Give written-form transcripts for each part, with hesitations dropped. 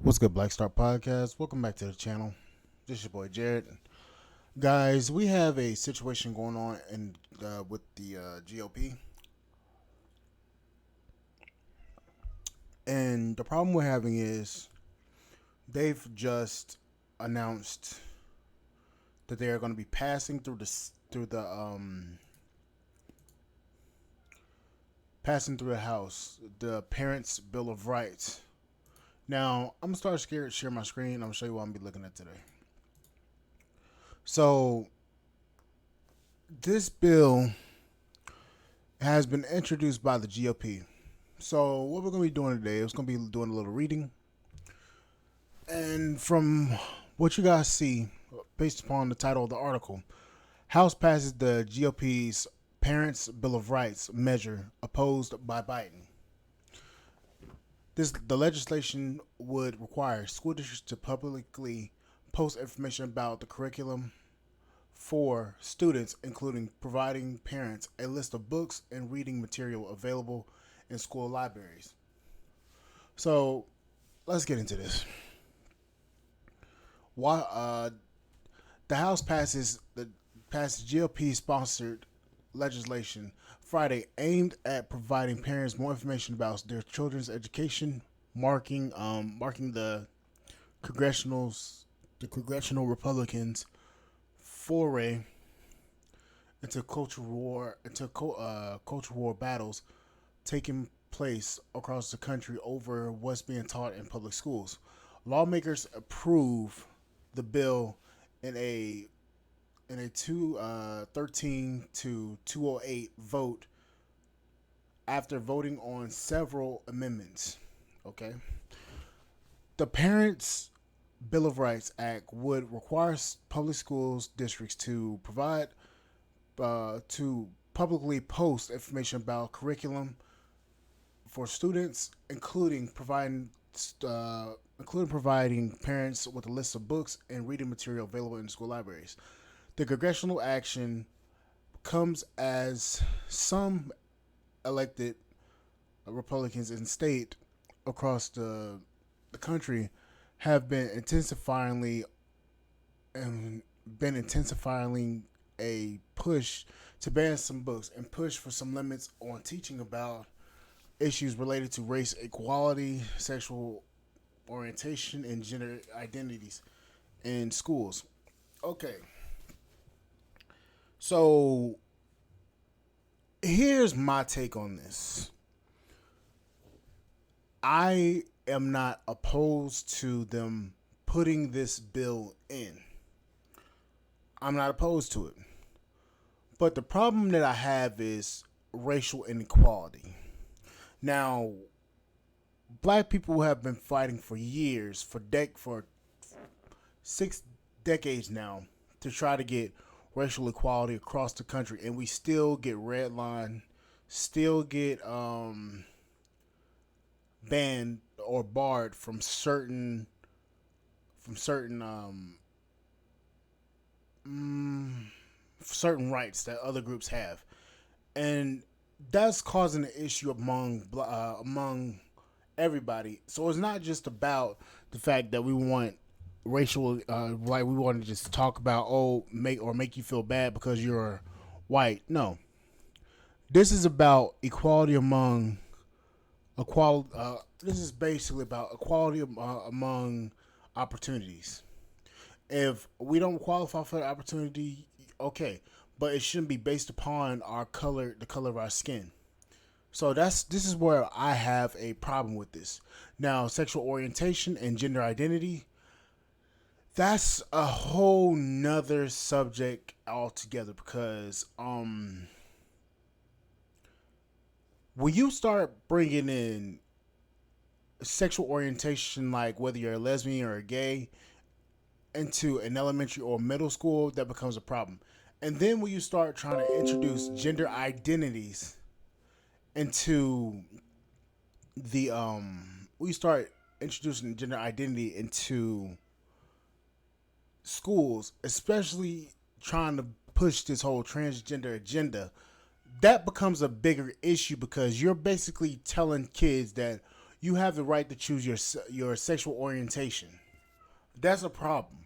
What's good, Black Star Podcast? Welcome back to the channel. This is your boy Jared. Guys, we have a situation going on with the GOP, and the problem we're having is they've just announced that they are going to be passing through the House the Parents' Bill of Rights. Now, I'm gonna share my screen. I'm gonna show you what I'm gonna be looking at today. So, this bill has been introduced by the GOP. So, what we're going to be doing today is going to be doing a little reading. And from what you guys see, based upon the title of the article, House passes the GOP's Parents' Bill of Rights measure opposed by Biden. The legislation would require school districts to publicly post information about the curriculum for students, including providing parents a list of books and reading material available in school libraries. So let's get into this. Why the House passes GOP sponsored legislation Friday aimed at providing parents more information about their children's education, marking the congressional Republicans' foray into culture war battles taking place across the country over what's being taught in public schools. Lawmakers approve the bill in a 213 to 208 vote after voting on several amendments. Okay, the Parents' Bill of Rights Act would require public schools districts to publicly post information about curriculum for students, including providing parents with a list of books and reading material available in school libraries. The congressional action comes as some elected Republicans in state across the country have been intensifying a push to ban some books and push for some limits on teaching about issues related to race equality, sexual orientation, and gender identities in schools. Okay, so here's my take on this. I am not opposed to them putting this bill in. I'm not opposed to it. But the problem that I have is racial inequality. Now, black people have been fighting for years, for 6 decades now, to try to get racial equality across the country, and we still get redlined, still get banned or barred from certain rights that other groups have, and that's causing an issue among everybody. So it's not just about the fact that we want racial, like we want to just talk about make you feel bad because you're white. No, this is about equality among equality. This is basically about equality among opportunities. If we don't qualify for the opportunity, okay, but it shouldn't be based upon our color, the color of our skin. So this is where I have a problem with this. Now, sexual orientation and gender identity, that's a whole nother subject altogether because when you start bringing in sexual orientation, like whether you're a lesbian or a gay, into an elementary or middle school, that becomes a problem. And then when you start trying to introduce gender identities into we start introducing gender identity into schools, especially trying to push this whole transgender agenda, that becomes a bigger issue because you're basically telling kids that you have the right to choose your sexual orientation. That's a problem.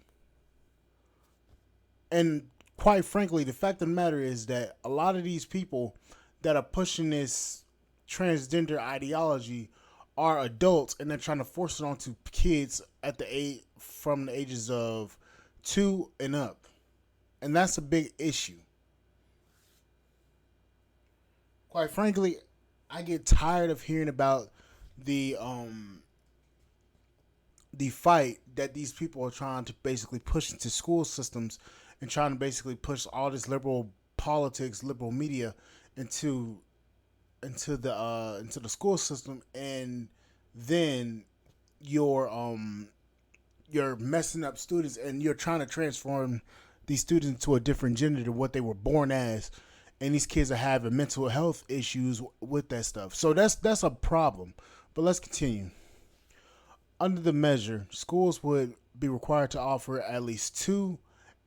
And quite frankly, the fact of the matter is that a lot of these people that are pushing this transgender ideology are adults, and they're trying to force it onto kids at the age from the ages of 2 and up, and that's a big issue. Quite frankly, I get tired of hearing about the um the fight that these people are trying to basically push into school systems, and trying to basically push all this liberal politics, liberal media into into the school system, and then you're you're messing up students, and you're trying to transform these students into a different gender than what they were born as, and these kids are having mental health issues with that stuff. So that's a problem. But let's continue. Under the measure, schools would be required to offer at least two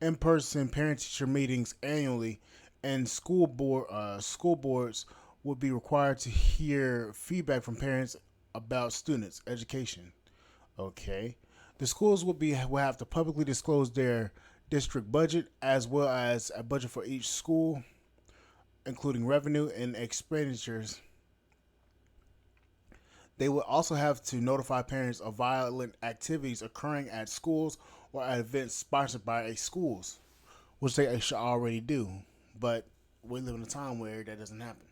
in-person parent-teacher meetings annually, and school boards would be required to hear feedback from parents about students' education. Okay, the schools will have to publicly disclose their district budget as well as a budget for each school, including revenue and expenditures. They will also have to notify parents of violent activities occurring at schools or at events sponsored by a schools, which they should already do. But we live in a time where that doesn't happen.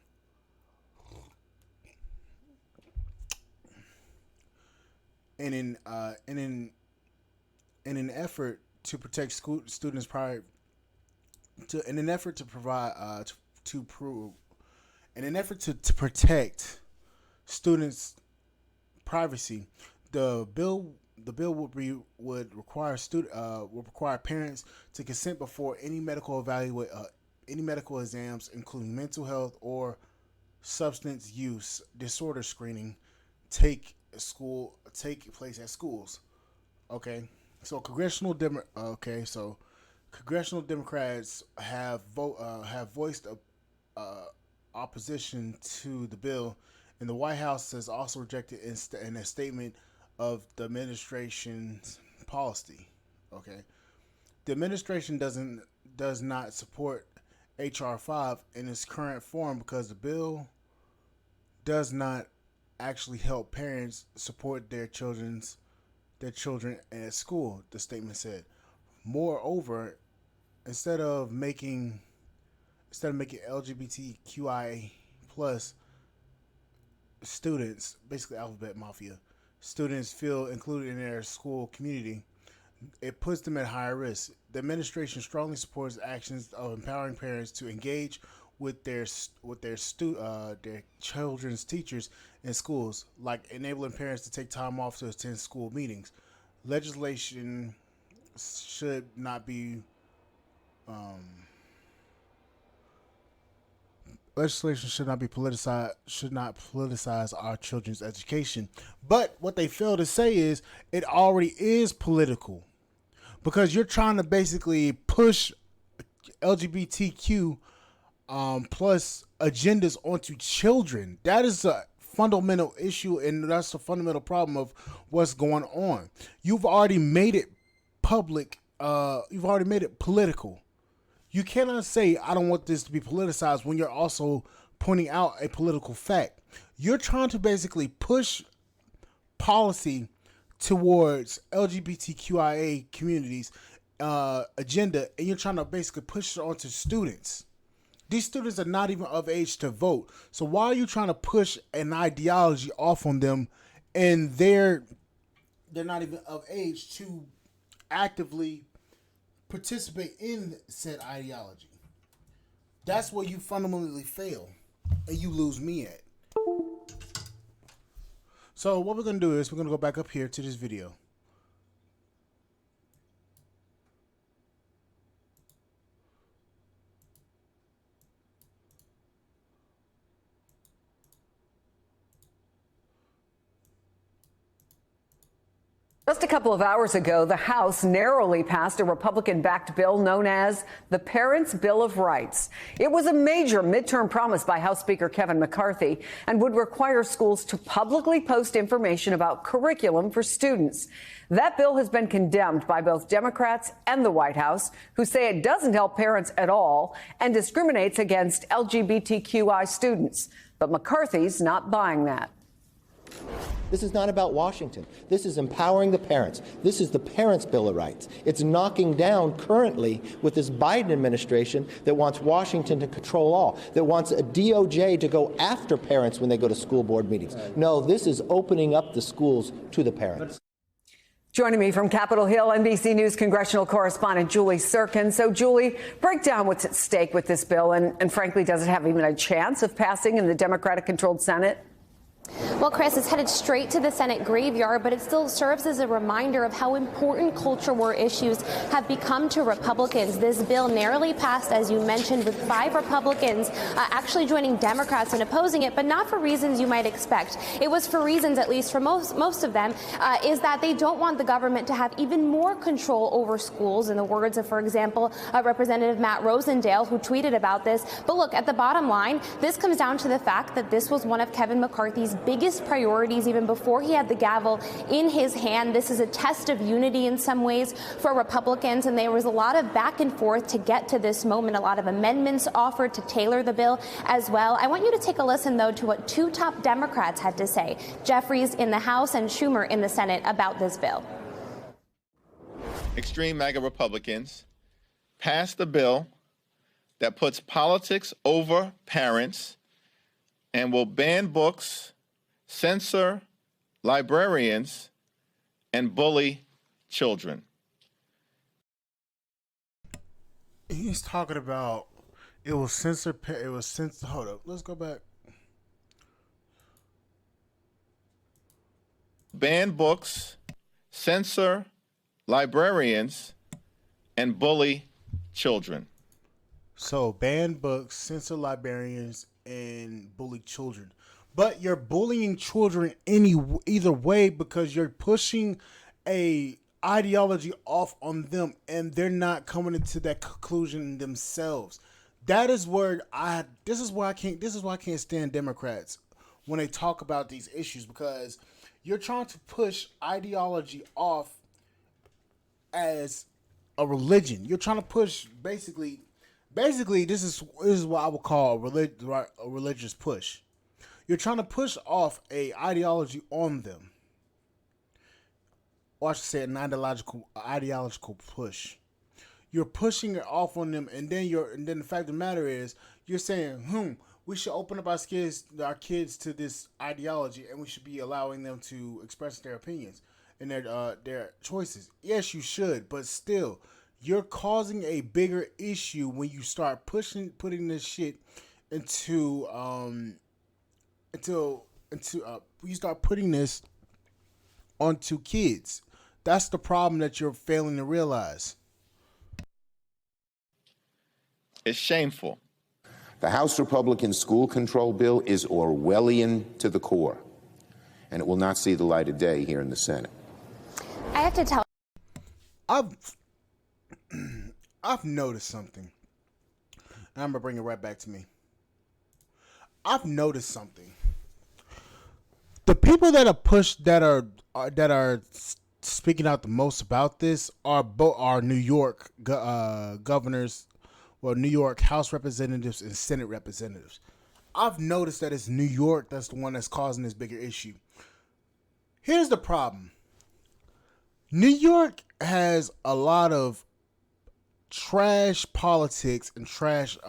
And in an effort to protect school students prior to in an effort to provide to prove in an effort to protect students' privacy, the bill would require would require parents to consent before any medical exams, including mental health or substance use disorder screening, take place at schools. Okay, so congressional Democrats have voiced opposition to the bill, and the White House has also rejected in a statement of the administration's policy. Okay, the administration does not support HR 5 in its current form because the bill does not actually help parents support their children at school. The statement said. Moreover, instead of making LGBTQIA plus students, basically alphabet mafia, students feel included in their school community, it puts them at higher risk. The administration strongly supports actions of empowering parents to engage with their children's teachers in schools, like enabling parents to take time off to attend school meetings. Legislation should not be um, legislation should not politicize our children's education. But what they fail to say is it already is political, because you're trying to basically push LGBTQ plus agendas onto children. That is a fundamental issue, and that's a fundamental problem of what's going on. You've already made it public. You've already made it political. You cannot say I don't want this to be politicized when you're also pointing out a political fact. You're trying to basically push policy towards LGBTQIA communities agenda, and you're trying to basically push it onto students. These students are not even of age to vote. So why are you trying to push an ideology off on them, and they're not even of age to actively participate in said ideology? That's where you fundamentally fail, and you lose me at. So what we're gonna do is we're gonna go back up here to this video. Just a couple of hours ago, the House narrowly passed a Republican-backed bill known as the Parents' Bill of Rights. It was a major midterm promise by House Speaker Kevin McCarthy and would require schools to publicly post information about curriculum for students. That bill has been condemned by both Democrats and the White House, who say it doesn't help parents at all and discriminates against LGBTQI students. But McCarthy's not buying that. This is not about Washington. This is empowering the parents. This is the Parents' Bill of Rights. It's knocking down currently with this Biden administration that wants Washington to control all, that wants a DOJ to go after parents when they go to school board meetings. No, this is opening up the schools to the parents. Joining me from Capitol Hill, NBC News congressional correspondent Julie Sirkin. So, Julie, break down what's at stake with this bill and frankly, does it have even a chance of passing in the Democratic-controlled Senate? Well, Chris, it's headed straight to the Senate graveyard, but it still serves as a reminder of how important culture war issues have become to Republicans. This bill narrowly passed, as you mentioned, with 5 Republicans actually joining Democrats in opposing it, but not for reasons you might expect. It was for reasons, at least for most of them, is that they don't want the government to have even more control over schools, in the words of, for example, Representative Matt Rosendale, who tweeted about this. But look, at the bottom line, this comes down to the fact that this was one of Kevin McCarthy's biggest priorities even before he had the gavel in his hand. This is a test of unity in some ways for Republicans, and there was a lot of back and forth to get to this moment, a lot of amendments offered to tailor the bill as well. I want you to take a listen, though, to what 2 top Democrats had to say, Jeffries in the House and Schumer in the Senate, about this bill. Extreme MAGA Republicans passed a bill that puts politics over parents and will ban books, censor librarians, and bully children. He's talking about hold up, let's go back. Ban books, censor librarians, and bully children. So ban books, censor librarians, and bully children. But you're bullying children either way because you're pushing a ideology off on them and they're not coming into that conclusion themselves. That is where this is why I can't stand Democrats when they talk about these issues, because you're trying to push ideology off as a religion. You're trying to push basically this is what I would call a religious push. You're trying to push off a ideology on them. Or I should say an ideological push. You're pushing it off on them, and then the fact of the matter is you're saying, we should open up our kids to this ideology, and we should be allowing them to express their opinions and their choices. Yes, you should, but still, you're causing a bigger issue when you start putting this shit into you start putting this onto kids. That's the problem that you're failing to realize. It's shameful. The House Republican school control bill is Orwellian to the core, and it will not see the light of day here in the Senate. I have to tell I've noticed something. And I'm gonna bring it right back to me. I've noticed something. The people that are speaking out the most about this are New York governors, New York House representatives and Senate representatives. I've noticed that it's New York that's the one that's causing this bigger issue. Here's the problem. New York has a lot of trash politics and trash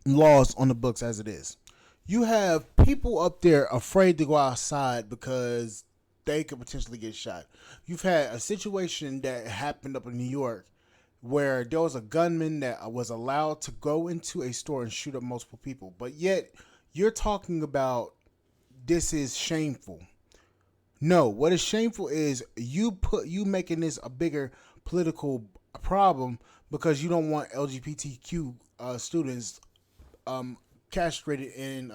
laws on the books as it is. You have people up there afraid to go outside because they could potentially get shot. You've had a situation that happened up in New York where there was a gunman that was allowed to go into a store and shoot up multiple people. But yet you're talking about this is shameful. No, what is shameful is you making this a bigger political problem because you don't want LGBTQ students castrated and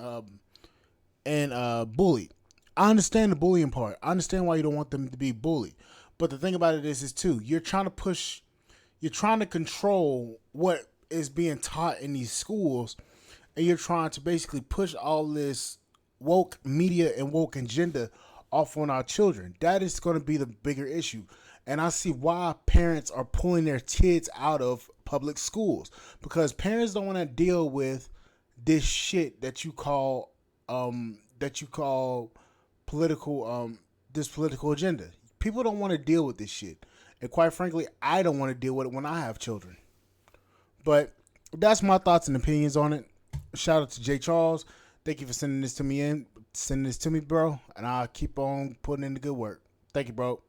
bullied. I understand the bullying part. I understand why you don't want them to be bullied. But the thing about it is too, you're trying to control what is being taught in these schools, and you're trying to basically push all this woke media and woke agenda off on our children. That is going to be the bigger issue. And I see why parents are pulling their kids out of public schools, because parents don't want to deal with this shit that you call political this political agenda. People don't want to deal with this shit. And quite frankly, I don't want to deal with it when I have children. But that's my thoughts and opinions on it. Shout out to Jay Charles. Thank you for sending this to me, bro. And I'll keep on putting in the good work. Thank you, bro.